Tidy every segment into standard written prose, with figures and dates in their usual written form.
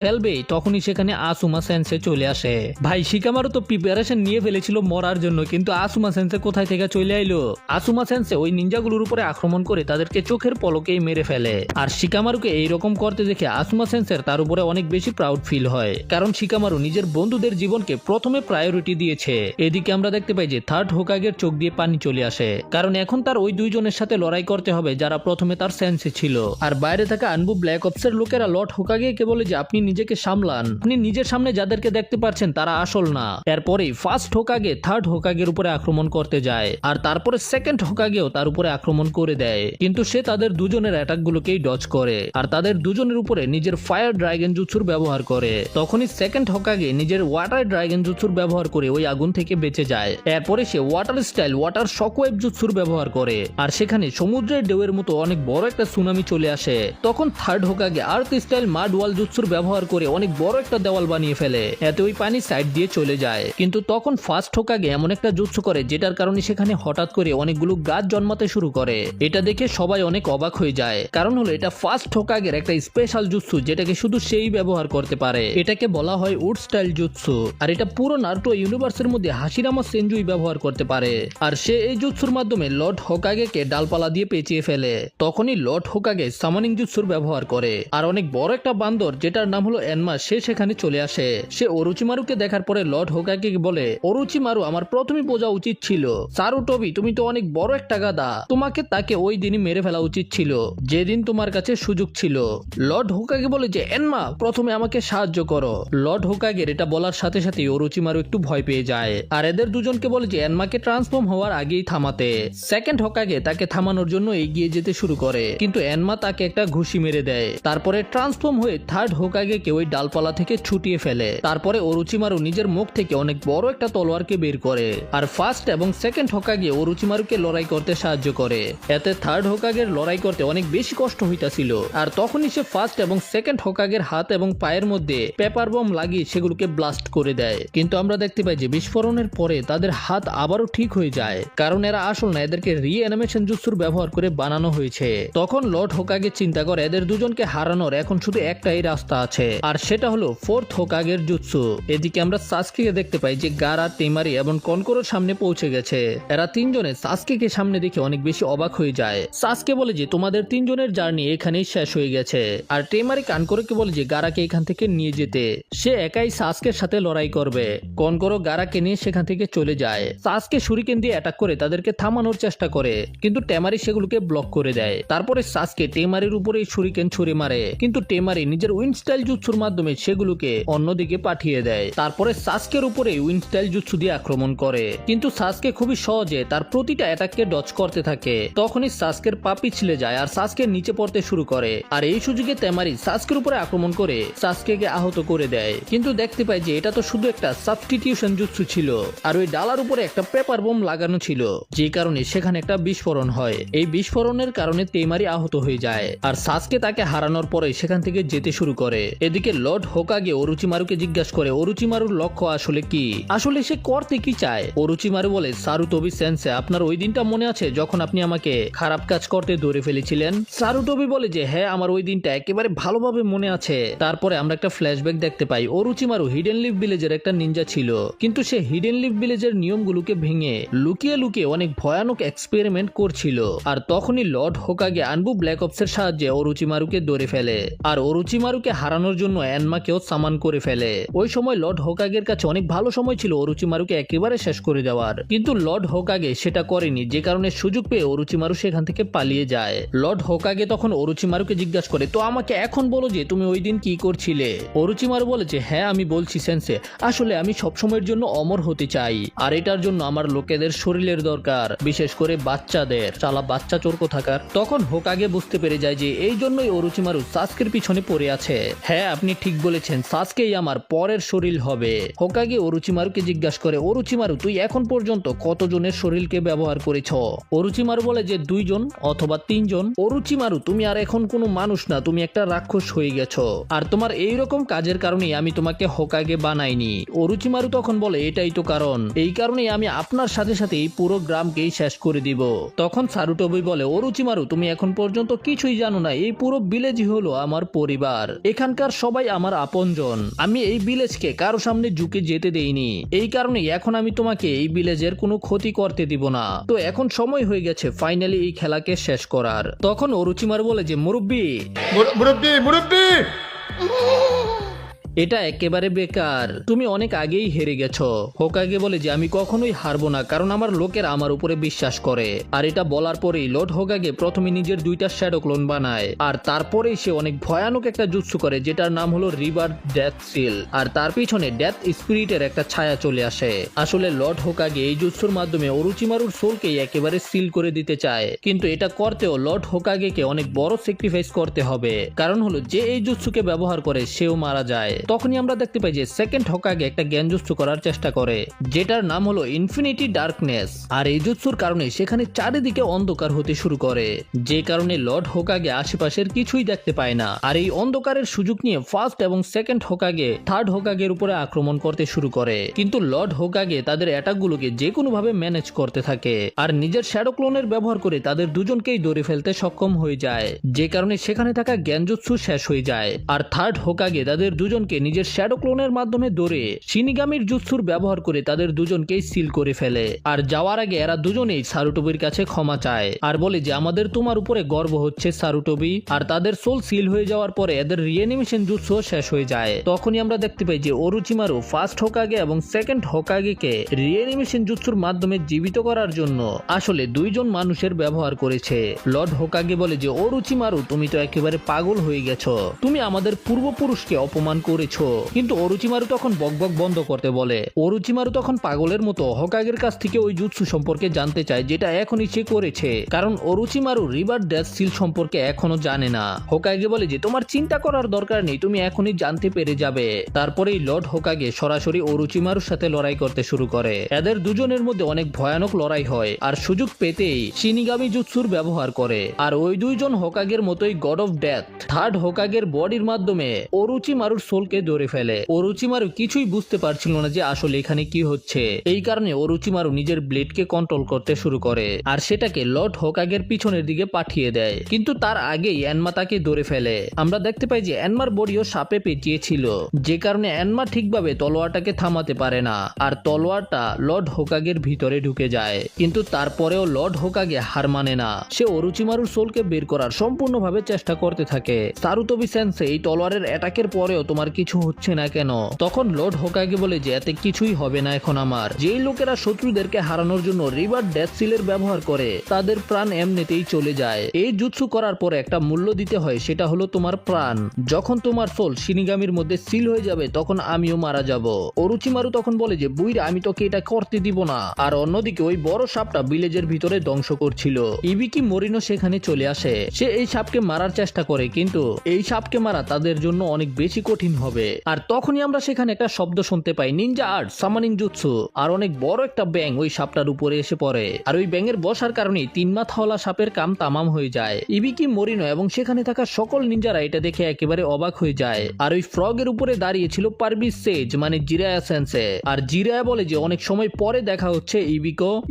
ফেলবে তখনই সেখানে আসুমা সেন্সে চলে আসে। ভাই শিকামারু তো প্রিপারেশন নিয়ে ফেলেছিল মরার জন্য, কিন্তু আসুমা সেন্সে কোথায় থেকে চলে আইলো। আসুমা সেন্সে ওই নিনজাগুলোর উপরে আক্রমণ করে তাদেরকে চোখের পলকেই মেরে ফেলে। আর শিকামারুকে এইরকম করতে দেখে আসুমা সেন্সের তার উপরে অনেক বেশি প্রাউড ফিল হয়, কারণ শিকামারু নিজের বন্ধুদের জীবনকে প্রথমে প্রায়োরিটি দিয়েছে। এদিকে আমরা দেখতে পাই যে থার্ড হোকাগের চোখ দিয়ে পানি চলে আসে, কারণ এখন তার ওই দুইজনের সাথে লড়াই করতে হবে যারা প্রথমে তার সেন্সে ছিল। আর বাইরে থাকা আনবু ব্ল্যাক অপসের লোকেরা লর্ড হোকাগেকে বলে যে আপনি নিজেকে সামলান, আপনি নিজের সামনে যাদেরকে দেখতে পাচ্ছেন তারা আসল না। এরপরেই ফার্স্ট হোকাগে থার্ড হোকাগের উপরে আক্রমণ করতে যায়, আর তারপরে সেকেন্ড হোকাগেও তার উপরে আক্রমণ করে দেয়, কিন্তু সে তাদের দুজনের অ্যাটাক গুলোকেই ডজ করে আর তাদের দুজনের উপরে নিজের ফায়ার ড্রাগন জুৎসুর ব্যবহার করে। তখনই সেকেন্ড হোকাগে নিজের ওয়াটার ড্রাগন জুৎসুর ব্যবহার করে ওই আগুন থেকে বেঁচে যায়। এরপরে সে ওয়াটার স্টাইল ওয়াটার শকওয়েভ জুৎসুর ব্যবহার করে, আর সেখানে সমুদ্রের ঢেউয়ের মতো অনেক বড় একটা সুনামি চলে আসে। তখন থার্ড হোকাগে আর্থ স্টাইল মাড ওয়াল জুৎসুর ব্যবহার করে অনেক বড় একটা দেওয়াল বানিয়ে ফেলে, এতে ওই পানি সাইড দিয়ে চলে যায়। কিন্তু তখন ফার্স্ট হোকাগে এমন একটা জুৎসু করে যেটার কারণে সেখানে হঠাৎ করে অনেকগুলো গাছ জন্মাতে শুরু করে। এটা দেখে সবাই অনেক অবাক হয়ে যায়, কারণ হলো এটা ফার্স্ট হোকাগের একটা স্পেশাল জুৎসু যেটাকে শুধু সেই ব্যবহার করতে পারে। এটাকে বলা হয় উড স্টাইল জুৎসু, আর এটা পুরো নারুটো ইউনিভার্সের মধ্যে হাশিরামা সেনজুই ব্যবহার করতে পারে। আর সে এই জুৎসুর মাধ্যমে লর্ড হোকাগেকে ডালপালা দিয়ে পেঁচিয়ে ফেলে। তখনই লর্ড হোকাগে সামানিং জুৎসুর ব্যবহার করে, আর অনেক বড় একটা বান্দর যেটার নাম হলো এনমা সে সেখানে চলে আসে। সে অরুচিমারুকে দেখার পরে লর্ড হোকাগে বলে, অরুচিমারু আমার প্রথমে বোঝা উচিত ছিল, সারুটোবি তুমি তো অনেক বড় একটা গাদা, তোমাকে তাকে ওই দিনই মেরে ফেলা উচিত ছিল যেদিন তোমার কাছে সুযোগ ছিল। লর্ড হোকাগে বলে যে এনমা প্রথমে আমাকে সাহায্য করো। লর্ড হোকাগের এটা বলার সাথে সাথে অরুচিমারু একটু ভয় পেয়ে যায়, আর এদের দুজনকে বলে যে এনমাকে ট্রান্সফর্ম হওয়ার আগেই থামাতে। সেকেন্ড হোকাগে তাকে থামানোর জন্য এগিয়ে যেতে শুরু করে, কিন্তু এনমা তাকে একটা ঘুষি মেরে দেয়। তারপরে ট্রান্সফর্ম হয়ে থার্ড হোকাগেকে ওই ডালপালা থেকে ছুটিয়ে ফেলে। তারপরে অরুচিমারু নিজের মুখ থেকে অনেক বড় একটা তলোয়ারকে বের করে, আর ফার্স্ট এবং সেকেন্ড হোকাগে অরুচিমারুকে লড়াই করতে সাহায্য করে। এতে থার্ড হোকাগের লড়াই করতে অনেক বেশি কষ্ট হইতাছিল, আর তখনই সে ফার্স্ট এবং সেকেন্ড হোকাগের হাত এবং পায়ের মধ্যে পেপার বম লাগিয়ে সেগুলোকে ব্লাস্ট করে দেয়। কিন্তু আমরা দেখতে পাই যে বিস্ফোরণের পরে তাদের হাত আবারও ঠিক হয়ে যায়, কারণ এরা আসল না, এদেরকে রিঅ্যানিমেশন জুৎসুর ব্যবহার করে বানানো হয়েছে। তখন লর্ড হোকাগে চিন্তা করে এদের দুজনকে হারানোর এখন শুধু একটাই রাস্তা আছে, আর সেটা হলো ফোর্থ হোকাগের জুৎসু। এদিকে আমরা সাসকেকে দেখতে পাই যে গারা, টেমারি এবং কনকোরোর সামনে পৌঁছে গেছে। এরা তিনজনে সাসকেকে সামনে দেখে অনেক বেশি অবাক হয়ে যায়। সাসকে বলে যে তোমাদের তিনজনের জার্নি এখানেই শেষ হয়ে গেছে, আর টেমারি কানকোরোকে বলে যে গারাকে এখান থেকে নিয়ে যেতে, সে একাই সাসকের সাথে লড়াই করবে। কনকোরো গারাকে নিয়ে সেখান থেকে চলে যায়। সাসকে শুরিকেন দিয়ে অ্যাটাক করে তাদেরকে থামানোর চেষ্টা করে, কিন্তু টেমারি সেগুলোকে ব্লক করে দেয়। তারপরে সাসকে টেমারির উপরে শুরিকেন ছুড়ে মারে, কিন্তু টেমারি নিজের উইন্ড স্টাইল জুৎসুর মাধ্যমে সেগুলোকে অন্যদিকে পাঠিয়ে দেয়। তারপরে সাসকের উপরে উইন্ড স্টাইল জুৎসু দিয়ে আক্রমণ করে, কিন্তু সাসকে খুবই সহজে তার প্রতিটা অ্যাটাককে ডজ করতে থাকে। তখনই সাসকের পা পিছলে যায় আর সাসকে নিচে পড়তে শুরু করে, আর এই সুযোগে টেমারি সাসকের উপরে আক্রমণ করে সাসকেকে আহত করে দেয়। কিন্তু দেখতে পাই যে এটা তো শুধু একটা সাবস্টিটিউশন জুৎসু ছিল, আর ওই ডালার উপরে একটা পেপার বোম লাগানো ছিল, যে কারণে সেখানে একটা বিস্ফোরণ হয়। এই বিস্ফোরণের কারণে টেমারি আহত হয়ে যায়, আর সাসকে তাকে হারানোর পরে সেখান থেকে যেতে শুরু করে। এদিকে লর্ড হোকাগে অরুচিমারুকে জিজ্ঞাসা করে অরুচিমারুর লক্ষ্য আসলে কি, আসলে সে করতে কি চায়। অরুচিমারু বলে, সারুটোবি সেন্সে আপনার ওই দিনটা মনে আছে যখন আপনি আমাকে খারাপ কাজ করতে ধরে ফেলেছিলেন। সারুটোবি বলে যে হ্যাঁ আমার ওই দিনটা একেবারে ভালোভাবে মনে আছে। তারপরে আমরা একটা ফ্ল্যাশব্যাক দেখতে পাই, অরুচিমারু হিডেন লিফ ভিলেজের একটা নিনজা ছিল, কিন্তু সে হিডেন লিফ ভিলেজের নিয়মগুলোকে ভেঙে লুকিয়ে লুকিয়ে অনেক ভয়ানক এক্সপেরিমেন্ট করছিল। আর তখনই লর্ড হোকাগে আনবু ব্ল্যাক অপসের সাহায্যে অরুচিমারুকে ধরে ফেলে, আর অরুচিমারুকে হারানোর জন্য এনমাকেও সামান করে ফেলে। ওই সময় লর্ড হোকাগের কাছে অনেক ভালো সময় ছিল অরুচিমারুকে একেবারে শেষ করে দেওয়ার, কিন্তু লর্ড হোকাগে সেটা করেনি, যে কারণে সুযোগ পেয়ে অরুচিমারু সেখান থেকে পালিয়ে যায়। লর্ড হোকাগে তখন অরুচিমারুকে জিজ্ঞাসা করে, তো আমাকে এখন বলো যে তুমি ওই দিন কি করছিলে। অরুচিমারু বলে যে হ্যাঁ আমি বলছি সেন্সে, আসলে আমি সবসময়ের জন্য অমর হতে চাই, আর এটার জন্য আমার লোকেদের শরীরের দরকার, বিশেষ করে বাচ্চাদের, চালা বাচ্চা চোর কোথাকার। তখন হোকাগে বুঝতে পেরে যায় যে এই জন্যই অরুচিমারু সাসকের পিছনে পড়ে আছে। হ্যাঁ আপনি ঠিক বলেছেন, সাসকেই আমার পরের শরীর হবে। হোকাগে অরুচিমারুকে জিজ্ঞাসা করে, অরুচিমারু তুই এখন পর্যন্ত কতজনের শরীরকে ব্যবহার করেছ। অরুচিমারু বলে যে 2 জন অথবা 3 জন। অরুচিমারু তুমি আর এখন কোনো মানুষ না, তুমি একটা রাক্ষস হয়ে গেছো, আর তোমার এইরকম কাজের কারণেই আমি তোমাকে হোকাগে বানাইনি। অরুচিমারু তখন বলে এটাই তো কারণ, এই কারণেই আমি আপনার সাথে সাথে এই পুরো গ্রামকেই শেষ করে দিব। তখন সারুটোবি বলে, অরুচিমারু তুমি এখন পর্যন্ত কিছুই জানো না, এই পুরো ভিলেজই হলো আমার পরিবার, এখানকার এখানকার সবাই আমার আপনজন। আমি এই ভিলেজকে কারো সামনে ঝুঁকে যেতে দেইনি। এই কারণে এখন আমি তোমাকে এই ভিলেজের কোনো ক্ষতি করতে দিব না। তো এখন সময় হয়ে গেছে ফাইনালি এই খেলাকে শেষ করার। তখন অরুচিমারু বলে যে মুরব্বি, মুরব্বি মুরব্বি এটা একেবারে বেকার, তুমি অনেক আগেই হেরে গেছো। হোকাগে বলে যে আমি কখনোই হারবো না, কারণ আমার লোকেরা আমার উপরে বিশ্বাস করে। আর এটা বলার পরেই লর্ড হোকাগে প্রথমে নিজের 2টা শ্যাডো ক্লোন বানায়, আর তারপরেই সে অনেক ভয়ানক একটা জুৎসু করে যেটার নাম হলো রিভার ডেথ সিল। আর তার পিছনে ডেথ স্পিরিটের একটা ছায়া চলে আসে। আসলে লর্ড হোকাগে এই জুৎসুর মাধ্যমে অরুচিমারুর সোলকে একেবারে সিল করে দিতে চায়, কিন্তু এটা করতেও লর্ড হোকাগেকে অনেক বড় স্যাক্রিফাইস করতে হবে। কারণ হলো যে এই জুৎসুকে ব্যবহার করে সেও মারা যায়। তখনই আমরা দেখতে পাই যে সেকেন্ড হোকাগে একটা জ্ঞানজুৎসু করার চেষ্টা করে যেটার নাম হলো ইনফিনিটি ডার্কনেস। আর এই জুৎসুর কারণে সেখানে চারিদিকে অন্ধকার হতে শুরু করে, যে কারণে লর্ড হোকাগে আশেপাশের কিছুই দেখতে পায় না। আর এই অন্ধকারের সুযোগ নিয়ে ফার্স্ট এবং সেকেন্ড হোকাগে থার্ড হোকাগের উপরে আক্রমণ করতে শুরু করে, কিন্তু লর্ড হোকাগে তাদের অ্যাটাকগুলোকে যে কোনো ভাবে ম্যানেজ করতে থাকে আর নিজের শ্যাডো ক্লোনের ব্যবহার করে তাদের দুজনকেই ধরে ফেলতে সক্ষম হয়ে যায়, যে কারণে সেখানে থাকা জ্ঞানজুৎসু শেষ হয়ে যায়। আর থার্ড হোকাগে তাদের দুজনকে নিজের শ্যাডো ক্লোনের মাধ্যমে ধরে শিনিগামির জুৎসুর ব্যবহার করে তাদের দুজনকেই সিল করে ফেলে। আর যাওয়ার আগে এরা দুজনেই সারুটোবির কাছে ক্ষমা চায় আর বলে যে আমাদের তোমার উপরে গর্ব হচ্ছে সারুটোবি। আর তাদের সোল সিল হয়ে যাওয়ার পরে এদের রিঅ্যানিমেশন জুৎসু শেষ হয়ে যায়। তখনই আমরা দেখতে পাই যে অরুচিমারু ফার্স্ট হোকাগে এবং সেকেন্ড হোকাগেকে রিঅ্যানিমেশন জুৎসুর মাধ্যমে জীবিত করার জন্য আসলে 2 জন মানুষের ব্যবহার করেছে। লর্ড হোকাগে বলে যে অরুচিমারু তুমি তো একেবারে পাগল হয়ে গেছো, তুমি আমাদের পূর্বপুরুষকে অপমান করেছো। কিন্তু অরুচিমারু তখন বকবক বন্ধ করতে বলে। অরুচিমারু তখন পাগলের মতো হোকাগের কাছ থেকে ওই জুৎসু সম্পর্কে জানতে চায় যেটা এখনই সে করেছে, কারণ অরুচিমারু রিভার ডেথ সিল সম্পর্কে এখনো জানে না। হোকাগে বলে যে তোমার চিন্তা করার দরকার নেই, তুমি এখনই জানতে পেরে যাবে। তারপরেই লর্ড হোকাগে সরাসরি অরুচিমারুর সাথে লড়াই করতে শুরু করে। এদের দুজনের মধ্যে অনেক ভয়ানক লড়াই হয় আর সুযোগ পেতেই শিনিগামি জুৎসুর ব্যবহার করে। আর ওই 2 জন হোকাগের মতোই গড অফ ডেথ থার্ড হোকাগের বডির মাধ্যমে অরুচিমারুর সোলকে ধরে ফেলে। অরুচিমারু কিছুই বুঝতে পারছিল না যে আসলে এখানে কি হচ্ছে। এই কারণে অরুচিমারু নিজের ব্লেডকে কন্ট্রোল করতে শুরু করে আর সেটাকে লর্ড হোকাগের পিছনের দিকে পাঠিয়ে দেয়, কিন্তু তার আগেই এনমা তাকে ধরে ফেলে। আমরা দেখতে পাই যে এনমার বডিও সাপে পেঁচিয়েছিল, যে কারণে এনমা ঠিকভাবে তলোয়ারটাকে থামাতে পারে না আর তলোয়ারটা লর্ড হোকাগের ভিতরে ঢুকে যায়। কিন্তু তারপরেও লর্ড হোকাগে হার মানে না, সে অরুচিমারুর সোলকে বের করার সম্পূর্ণভাবে চেষ্টা করতে থাকে। সারুটোবি সেন্সে এই তলোয়ারের অ্যাটাকের পরেও তোমার কিছু হচ্ছে না কেন? তখন লর্ড হোকাগে বলে যে এতে কিছুই হবে না এখন আমার। যেই লোকেরা শত্রুদেরকে হারানোর জন্য রিভার ডেথ সিলের ব্যবহার করে তাদের প্রাণ এমনিতেই চলে যায়। এই জুৎসু করার পরে একটা মূল্য দিতে হয়, সেটা হলো তোমার প্রাণ। যখন তোমার সোল শিনিগামির মধ্যে সিল হয়ে যাবে তখন আমিও মারা যাব। অরুচিমারু তখন বলে যে বুইরা আমি তোকে এটা করতে দিব না। আর অন্যদিকে ওই বড় সাপটা ভিলেজের ভিতরে ধ্বংস করছিল। ইবিকি মরিনো সেখানে চলে আসে। সে এই সাপকে মারার চেষ্টা করে, কিন্তু এই সাপকে মারা তাদের জন্য অনেক বেশি কঠিন হবে। আর তখনই আমরা সেখানে একটা শব্দ শুনতে পাই, নিনজা আর্ট সামানিং জুৎসু। আর অনেক বড় একটা ব্যাং ওই সাপটার উপরে এসে পড়ে। আর ওই ব্যাঙের বসার কারণে 3 মাথাওয়ালা সাপের কাম তামাম হয়ে যায়। ইবিকি মরিনো এবং সেখানে থাকা সকল নিনজারা এটা দেখে একেবারে অবাক হয়ে যায়। আর ওই ফ্রগের উপরে দাঁড়িয়ে ছিল পারবিস সেজ মানে জিরায়া সেন্সে। আর জিরায়া বলে যে অনেক সময় পরে দেখা হচ্ছে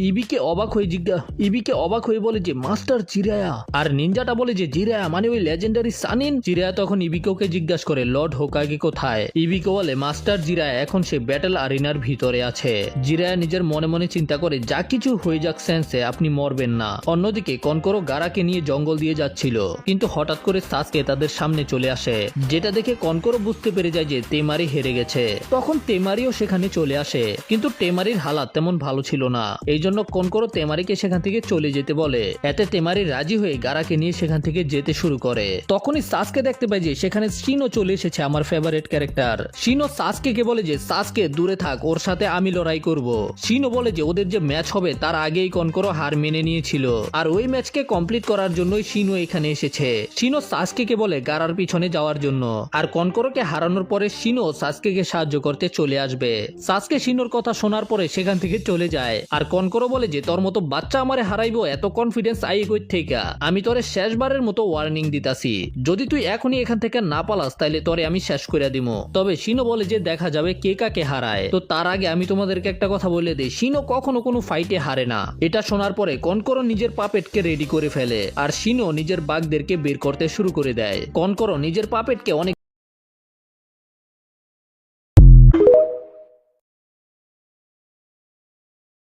ইবিকে অবাক হয়ে বলে যে মাস্টার জিরায়া। আর নিনজাটা বলে যে জিরায়া মানে ওই লেজেন্ডারি সানিন। জিরায়া তখন ইবিকোকে জিজ্ঞাসা করে লর্ড হোকাগে কোথায়? ইবিকো বলে মাস্টার জিরায়া এখন সে ব্যাটল আরিনার ভিতরে আছে। জিরায়া নিজের মনে মনে চিন্তা করে যা কিছু হয়ে যাক সেন্সে আপনি মরবেন না। অন্যদিকে কনকরো গারাকে নিয়ে জঙ্গল দিয়ে যাচ্ছিল, কিন্তু হঠাৎ করে সাসকে তাদের সামনে চলে আসে, যেটা দেখে কনকরো বুঝতে পেরে যায় যে তেমারি হেরে গেছে। তখন তেমারিও সেখানে চলে আসে, কিন্তু তেমারির হালাত তেমন ভালো ছিল না। এই জন্য কনকরো তেমারিকে সেখান থেকে চলে যেতে বলে। এতে তেমারি রাজি হয়ে গারাকে নিয়ে সেখান থেকে যেতে শুরু করে। তখনই সাসকে দেখতে পাই যে সেখানে শিনো চলে এসেছে, আমার ফেভারিট ক্যারেক্টার। শিনো সাসকে কে বলে যে সাসকে দূরে থাক, ওর সাথে আমি লড়াই করব। শিনো বলে যে ওদের যে ম্যাচ হবে তার আগেই কনকরো হার মেনে নিয়েছিল, আর ওই ম্যাচকে কমপ্লিট করার জন্যই শিনো এখানে এসেছে। শিনো সাসকে কে বলে গারার পিছনে যাওয়ার জন্য, আর কনকরোকে হারানোর পরে শিনো সাসকে কে সাহায্য করতে চলে আসবে। সাসকে শিনোর কথা শোনার পরে সেখান থেকে চলে যায়। আর কনকরো বলে যে তোর মতো বাচ্চা আমারে হারাইবো, এত কনফিডেন্স আই কই থেকে? আমি তোরে শেষবারের মতো ওয়ার্নিং দিতাছি, যদি তুই এখনই এখান থেকে না পালাস তাইলে তোরে আমি শেষ করে দিমু। তবে শিনো বলে যে দেখা যাবে কে কাকে হারায়। তো তার আগে আমি তোমাদেরকে একটা কথা বলে দিই, শিনো কখনো কোনো ফাইটে হারে না। এটা শোনার পরে কনকরো নিজের পাপেটকে রেডি করে ফেলে, আর শিনো নিজের বাঘদেরকে বের করতে শুরু করে দেয়। কনকরো নিজের পাপেটকে অনেক